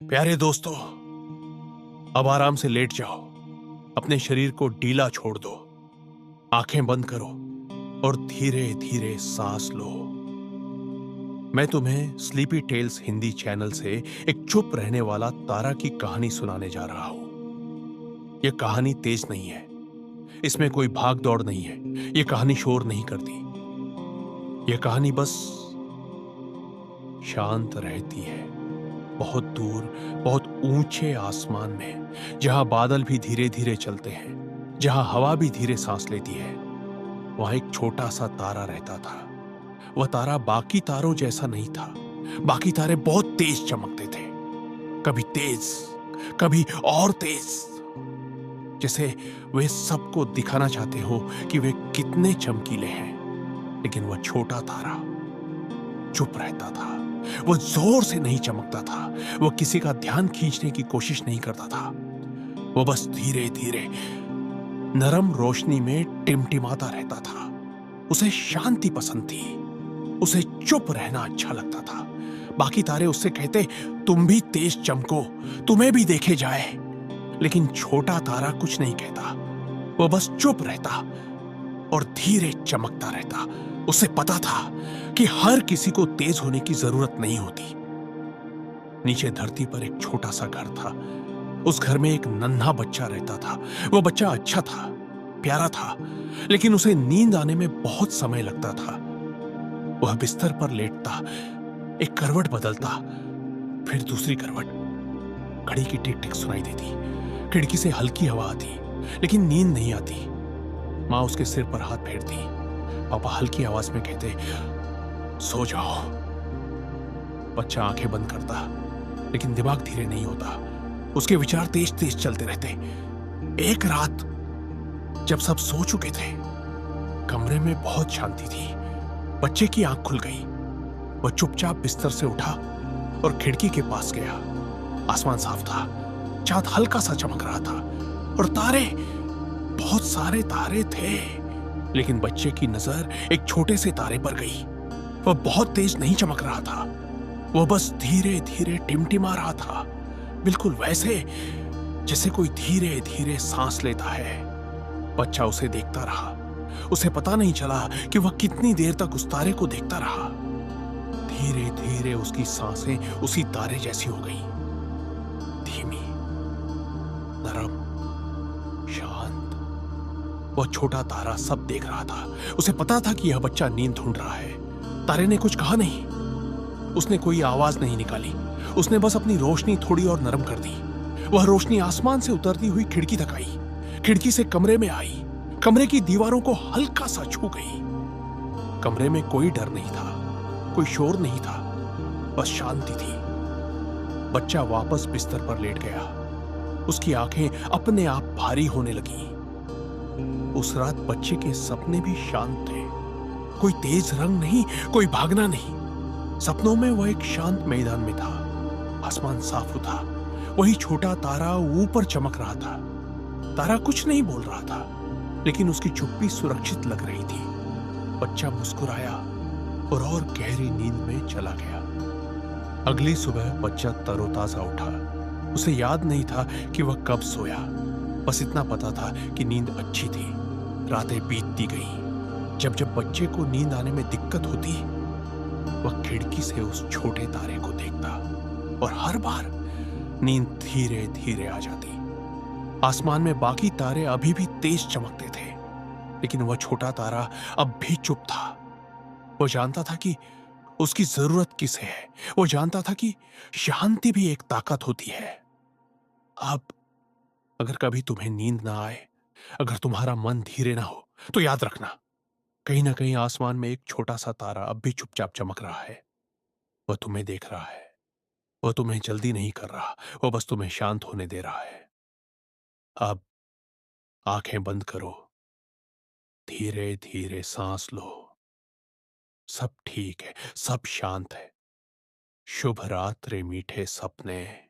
प्यारे दोस्तों, अब आराम से लेट जाओ। अपने शरीर को ढीला छोड़ दो। आंखें बंद करो और धीरे धीरे सांस लो। मैं तुम्हें स्लीपी टेल्स हिंदी चैनल से एक चुप रहने वाला तारा की कहानी सुनाने जा रहा हूं। यह कहानी तेज नहीं है, इसमें कोई भाग दौड़ नहीं है। यह कहानी शोर नहीं करती। यह कहानी बस शांत रहती है, बहुत दूर, बहुत ऊंचे आसमान में, जहां बादल भी धीरे धीरे चलते हैं, जहां हवा भी धीरे सांस लेती है। वहां एक छोटा सा तारा रहता था। वह तारा बाकी तारों जैसा नहीं था। बाकी तारे बहुत तेज चमकते थे, कभी तेज, कभी और तेज, जैसे वे सबको दिखाना चाहते हो कि वे कितने चमकीले हैं। लेकिन वह छोटा तारा चुप रहता था। वह जोर से नहीं चमकता था। वह किसी का ध्यान खींचने की कोशिश नहीं करता था। वह बस धीरे धीरे नरम रोशनी में टिमटिमाता रहता था। उसे शांति पसंद थी। उसे चुप रहना अच्छा लगता था। बाकी तारे उससे कहते, तुम भी तेज चमको, तुम्हें भी देखे जाए। लेकिन छोटा तारा कुछ नहीं कहता। वह बस चुप रहता और धीरे चमकता रहता। उसे पता था कि हर किसी को तेज होने की जरूरत नहीं होती। नीचे धरती पर एक छोटा सा घर था। उस घर में एक नन्हा बच्चा रहता था। वह बच्चा अच्छा था, प्यारा था, लेकिन उसे नींद आने में बहुत समय लगता था। वह बिस्तर पर लेटता, एक करवट बदलता, फिर दूसरी करवट। घड़ी की टिक टिक सुनाई देती। खिड़की से हल्की हवा आती, लेकिन नींद नहीं आती। माँ उसके सिर पर हाथ फेरती। पापा हल्की आवाज में कहते, सो जाओ। बच्चा आंखें बंद करता, लेकिन दिमाग धीरे नहीं होता। उसके विचार तेज तेज चलते रहते। एक रात जब सब सो चुके थे, कमरे में बहुत शांति थी। बच्चे की आंख खुल गई। वह चुपचाप बिस्तर से उठा और खिड़की के पास गया। आसमान साफ था, चांद हल्का सा चमक रहा था और तारे, बहुत सारे तारे थे। लेकिन बच्चे की नजर एक छोटे से तारे पर गई। वह बहुत तेज नहीं चमक रहा था। वह बस धीरे धीरे टिमटिमा रहा था, बिल्कुल वैसे जैसे कोई धीरे धीरे सांस लेता है। बच्चा उसे देखता रहा। उसे पता नहीं चला कि वह कितनी देर तक उस तारे को देखता रहा। धीरे धीरे उसकी सांसें उसी तारे जैसी हो गई, धीमी, नरम, शांत। वह छोटा तारा सब देख रहा था। उसे पता था कि यह बच्चा नींद ढूंढ रहा है। तारे ने कुछ कहा नहीं। उसने कोई आवाज नहीं निकाली। उसने बस अपनी रोशनी थोड़ी और नरम कर दी। वह रोशनी आसमान से उतरती हुई खिड़की तक आई, खिड़की से कमरे में आई, कमरे की दीवारों को हल्का सा छू गई। कमरे में कोई डर नहीं था, कोई शोर नहीं था, बस शांति थी। बच्चा वापस बिस्तर पर लेट गया। उसकी आंखें अपने आप भारी होने लगी। उस रात बच्चे के सपने भी शांत थे। कोई तेज रंग नहीं, कोई भागना नहीं। सपनों में वह एक शांत मैदान में था। आसमान साफ था। वही छोटा तारा ऊपर चमक रहा था। तारा कुछ नहीं बोल रहा था, लेकिन उसकी चुप्पी सुरक्षित लग रही थी। बच्चा मुस्कुराया और गहरी नींद में चला गया। अगली सुबह बच्चा तरोताजा उठा। उसे याद नहीं था कि वह कब सोया। बस इतना पता था कि नींद अच्छी थी। रातें बीतती गई। जब जब बच्चे को नींद आने में दिक्कत होती, वह खिड़की से उस छोटे तारे को देखता और हर बार नींद धीरे धीरे आ जाती। आसमान में बाकी तारे अभी भी तेज चमकते थे, लेकिन वह छोटा तारा अब भी चुप था। वो जानता था कि उसकी जरूरत किसे है। वो जानता था कि शांति भी एक ताकत होती है। अब अगर कभी तुम्हें नींद ना आए, अगर तुम्हारा मन धीरे ना हो, तो याद रखना, कहीं ना कहीं आसमान में एक छोटा सा तारा अब भी चुपचाप चमक रहा है। वह तुम्हें देख रहा है। वह तुम्हें जल्दी नहीं कर रहा। वह बस तुम्हें शांत होने दे रहा है। अब आंखें बंद करो, धीरे धीरे सांस लो। सब ठीक है, सब शांत है। शुभ रात्रि मीठे सपने।